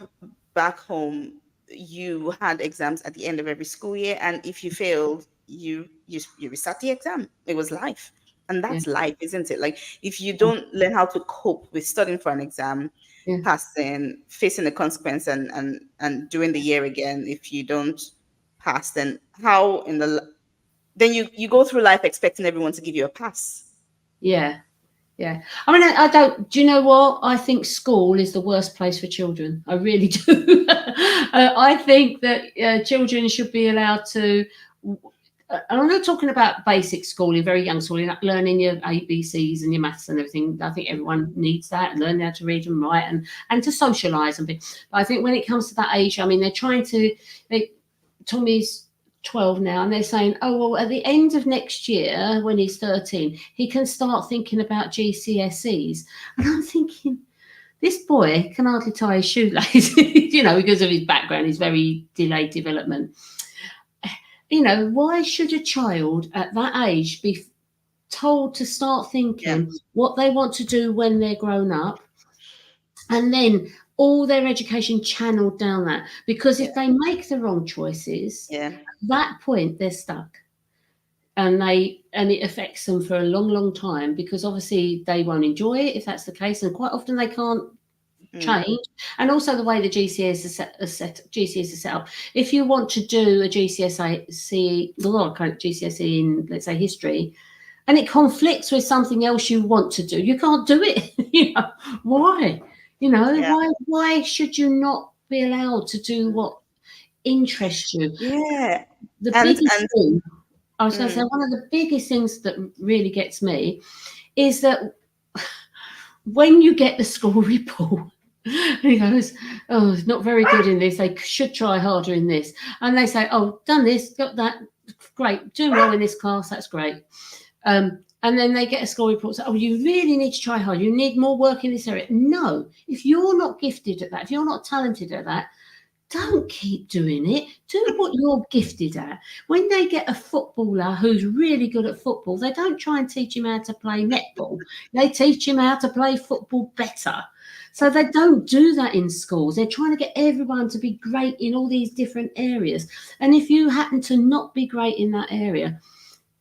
Speaker 2: back home, you had exams at the end of every school year, and if you failed, you resat the exam. It was life, and
Speaker 1: Yeah,
Speaker 2: that's life, isn't it? Like, if you don't learn how to cope with studying for an exam,
Speaker 1: yeah,
Speaker 2: passing, facing the consequence, and doing the year again, if you don't pass, then how in the then you go through life expecting everyone to give you a pass.
Speaker 1: yeah. Yeah, I mean, I don't. Do you know what? I think school is the worst place for children. I really do. I think that children should be allowed to. And I'm not talking about basic schooling, very young schooling, like learning your ABCs and your maths and everything. I think everyone needs that, learning how to read and write and to socialise and things. But I think when it comes to that age, I mean, they're trying to. Tommy's 12 now, and they're saying, oh, well, at the end of next year, when he's 13, he can start thinking about GCSEs. And I'm thinking, this boy can hardly tie his shoelaces, because of his background, his very delayed development. Why should a child at that age be told to start thinking what they want to do when they're grown up, and then all their education channeled down that? Because if they make the wrong choices, at that point they're stuck, and it affects them for a long, long time, because obviously they won't enjoy it if that's the case, and quite often they can't change. And also the way the GCSEs are set up. If you want to do a GCSE in, let's say, history, and it conflicts with something else you want to do, you can't do it. Why? Why should you not be allowed to do what interests you?
Speaker 2: Yeah.
Speaker 1: The biggest thing, I was going to say, one of the biggest things that really gets me is that when you get the school report, he goes, oh, not very good in this, they should try harder in this. And they say, oh, done this, got that, great, doing well in this class, that's great. And then they get a school report, say, oh, you really need to try hard, you need more work in this area. No, if you're not gifted at that, if you're not talented at that, don't keep doing it. Do what you're gifted at. When they get a footballer who's really good at football, they don't try and teach him how to play netball. They teach him how to play football better. So they don't do that in schools. They're trying to get everyone to be great in all these different areas. And if you happen to not be great in that area,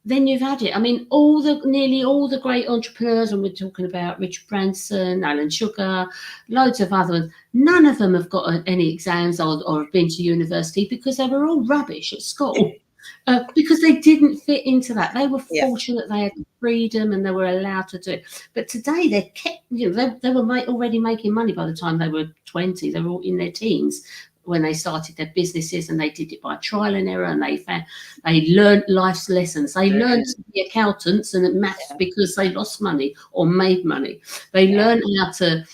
Speaker 1: then you've had it. I mean, nearly all the great entrepreneurs, and we're talking about Richard Branson, Alan Sugar, loads of other ones, none of them have got any exams or have been to university, because they were all rubbish at school. Because they didn't fit into that. They were fortunate they had freedom and they were allowed to do it. But today they were already making money by the time they were 20. They were all in their teens. when they started their businesses, and they did it by trial and error, and they learned life's lessons. They learned to be accountants and maths
Speaker 2: Yeah.
Speaker 1: because they lost money or made money. They
Speaker 2: Yeah.
Speaker 1: learned how to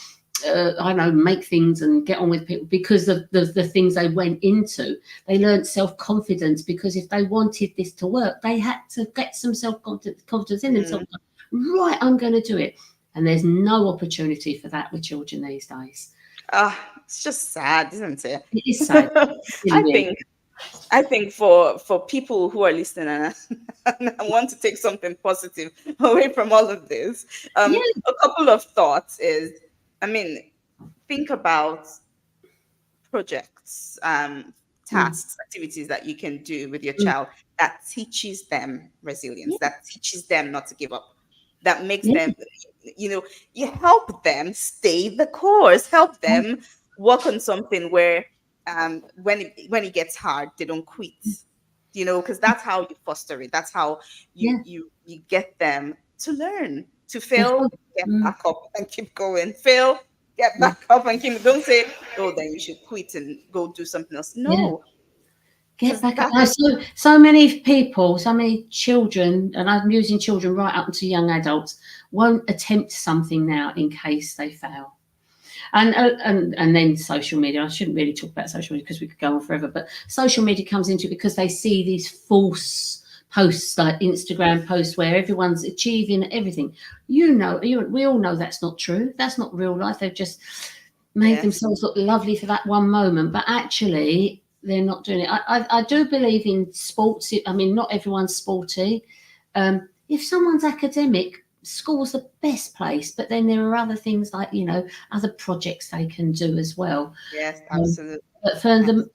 Speaker 1: I don't know, make things and get on with people because of the things they went into. They learned self-confidence because if they wanted this to work, they had to get some self-confidence in themselves. Right, I'm going to do it. And there's no opportunity for that with children these days.
Speaker 2: It's just sad, isn't it?
Speaker 1: It is sad.
Speaker 2: I
Speaker 1: Really
Speaker 2: think I think for people who are listening and want to take something positive away from all of this,
Speaker 1: yeah.
Speaker 2: a couple of thoughts is, I mean, think about projects,
Speaker 1: Mm,
Speaker 2: tasks, activities that you can do with your
Speaker 1: mm,
Speaker 2: child that teaches them resilience, that teaches them not to give up, that makes
Speaker 1: yeah.
Speaker 2: them, you help them stay the course, help
Speaker 1: Yeah.
Speaker 2: them work on something where when it gets hard, they don't quit. Because that's how you foster it. That's how you
Speaker 1: Yeah.
Speaker 2: you you get them to learn, to
Speaker 1: The
Speaker 2: fail,
Speaker 1: whole,
Speaker 2: get
Speaker 1: mm,
Speaker 2: back up and keep going. Fail, get
Speaker 1: yeah.
Speaker 2: back up and keep. Don't say, "Oh, then you should quit and go do something else."
Speaker 1: Yeah.
Speaker 2: No,
Speaker 1: Get
Speaker 2: because
Speaker 1: back.
Speaker 2: that.
Speaker 1: So many people, so many children, and I'm using children right up to young adults, won't attempt something now in case they fail. And then social media. I shouldn't really talk about social media because we could go on forever. But social media comes into it because they see these false posts like Instagram posts where everyone's achieving everything. We all know that's not true. That's not real life. They've just made
Speaker 2: Yes,
Speaker 1: themselves look lovely for that one moment, but actually they're not doing it. I do believe in sports. I mean, not everyone's sporty. If someone's academic, school's the best place, but then there are other things like other projects they can do as well.
Speaker 2: yes,
Speaker 1: Um,
Speaker 2: absolutely.
Speaker 1: but for them,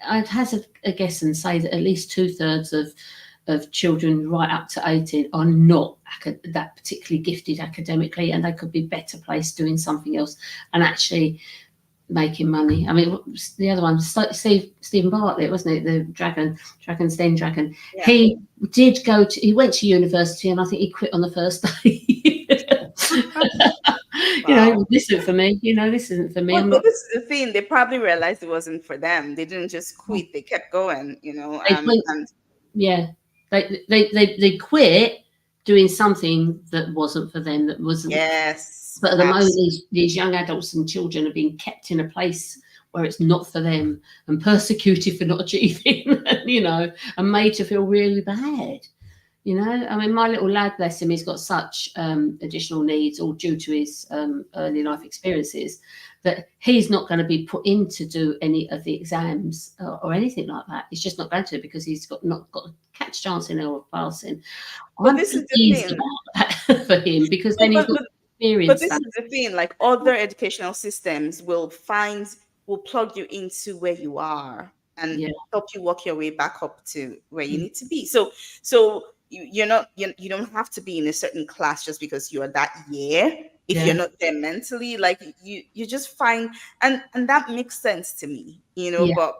Speaker 1: I'd hazard a guess and say that at least 2/3 of children right up to 18 are not that particularly gifted academically, and they could be better placed doing something else and actually making money. I mean, the other one, Stephen Bartlett, wasn't it? The Dragon's Den Dragon.
Speaker 2: Yeah.
Speaker 1: He he went to university, and I think he quit on the first day.
Speaker 2: Wow.
Speaker 1: This isn't for me. This isn't for me.
Speaker 2: But,
Speaker 1: I'm
Speaker 2: but
Speaker 1: not.
Speaker 2: this is the thing. They probably realized it wasn't for them. They didn't just quit. They kept going.
Speaker 1: They went,
Speaker 2: And
Speaker 1: yeah, they quit doing something that wasn't for them. That wasn't.
Speaker 2: yes,
Speaker 1: But at the moment,
Speaker 2: absolutely.
Speaker 1: these young adults and children are being kept in a place where it's not for them and persecuted for not achieving, and made to feel really bad. I mean, my little lad, bless him, he's got such additional needs, all due to his early life experiences, that he's not going to be put in to do any of the exams or anything like that. He's just not going to because he's not got a catch chance in or passing.
Speaker 2: But
Speaker 1: I'm
Speaker 2: this is the
Speaker 1: pleased
Speaker 2: thing.
Speaker 1: about that for him because
Speaker 2: No,
Speaker 1: then he's
Speaker 2: but,
Speaker 1: not
Speaker 2: but But
Speaker 1: experienced
Speaker 2: this
Speaker 1: that.
Speaker 2: is the thing, like other educational systems will plug you into where you are and
Speaker 1: Yeah,
Speaker 2: help you work your way back up to where you
Speaker 1: mm,
Speaker 2: need to be. So you don't have to be in a certain class just because you're that year. If you're
Speaker 1: yeah,
Speaker 2: not there mentally, like you just find, and that makes sense to me,
Speaker 1: yeah.
Speaker 2: but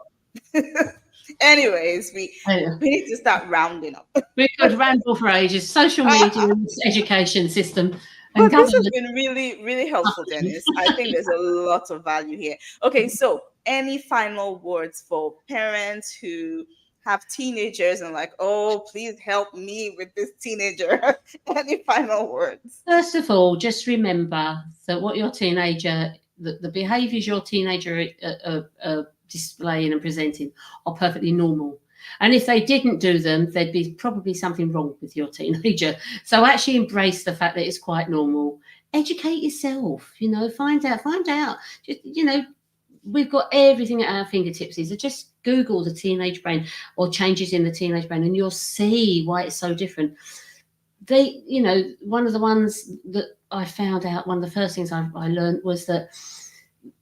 Speaker 2: anyways,
Speaker 1: Yeah.
Speaker 2: we need to start rounding up.
Speaker 1: We could ramble for ages. Social media, education system, and
Speaker 2: But this has
Speaker 1: government.
Speaker 2: been really, really helpful, Dennis. I think there's a lot of value here. Okay, so any final words for parents who have teenagers and like, oh, please help me with this teenager? Any final words?
Speaker 1: First of all, just remember that the behaviours your teenager are displaying and presenting are perfectly normal. And if they didn't do them, there'd be probably something wrong with your teenager. So actually embrace the fact that it's quite normal. Educate yourself, find out. We've got everything at our fingertips. So just Google the teenage brain or changes in the teenage brain, and you'll see why it's so different. One of the ones that I found out, one of the first things I learned was that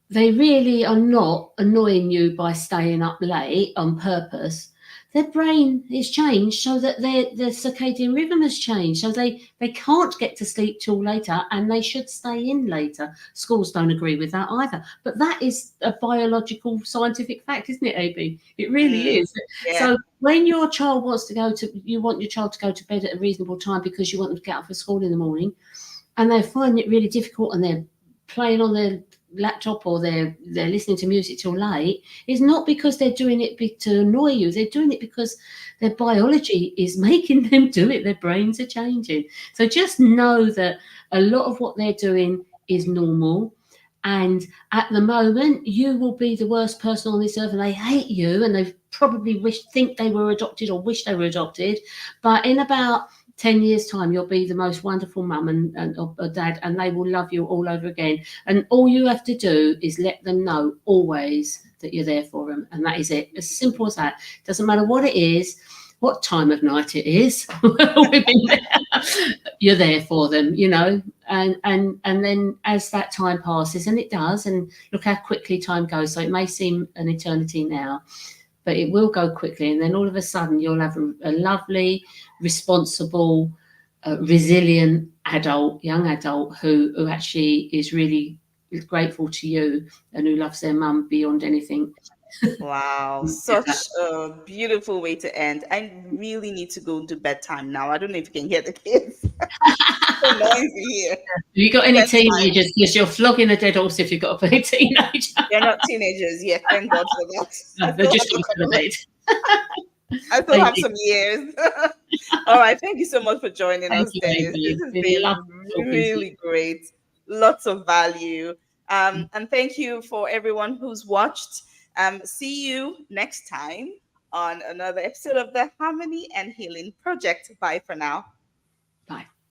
Speaker 1: they really are not annoying you by staying up late on purpose. Their brain is changed so that their circadian rhythm has changed. So they can't get to sleep till later, and they should stay in later. Schools don't agree with that either. But that is a biological scientific fact, isn't it, AB? It really
Speaker 2: Mm,
Speaker 1: is.
Speaker 2: yeah.
Speaker 1: So when your child you want your child to go to bed at a reasonable time because you want them to get up for school in the morning, and they find it really difficult, and they're playing on their laptop or they're listening to music till late is not because they're doing it to annoy you. They're doing it because their biology is making them do it. Their brains are changing. So just know that a lot of what they're doing is normal. And at the moment, you will be the worst person on this earth, and they hate you, and they probably think they were adopted or wish they were adopted. But in about 10 years' time, you'll be the most wonderful mum and or dad, and they will love you all over again. And all you have to do is let them know always that you're there for them, and that is it. As simple as that. Doesn't matter what it is, what time of night it is. We've been there. You're there for them, you know. And then as that time passes, and it does, and look how quickly time goes. So it may seem an eternity now, but it will go quickly. And then all of a sudden, you'll have a lovely, responsible, resilient adult, young adult who actually is really grateful to you and who loves their mum beyond anything.
Speaker 2: Wow, such a beautiful way to end. I really need to go to bedtime now. I don't know if you can hear the kids. So noisy here.
Speaker 1: Have you got any
Speaker 2: Bedtime.
Speaker 1: teenagers? Because you're flogging a dead horse if you've got a big teenager.
Speaker 2: They're not teenagers yet. Thank God for that.
Speaker 1: No,
Speaker 2: I
Speaker 1: they're
Speaker 2: still have
Speaker 1: just
Speaker 2: a
Speaker 1: gone to the
Speaker 2: couple of,
Speaker 1: bed.
Speaker 2: I still
Speaker 1: Thank
Speaker 2: have
Speaker 1: you.
Speaker 2: some years. All right. Thank you so much for joining
Speaker 1: Thank
Speaker 2: us,
Speaker 1: you,
Speaker 2: Dennis.
Speaker 1: Amy.
Speaker 2: This
Speaker 1: It's
Speaker 2: has
Speaker 1: been
Speaker 2: been
Speaker 1: lovely talking to you.
Speaker 2: really great. Lots of value. And thank you for everyone who's watched. See you next time on another episode of the Harmony and Healing Project. Bye for now.
Speaker 1: Bye.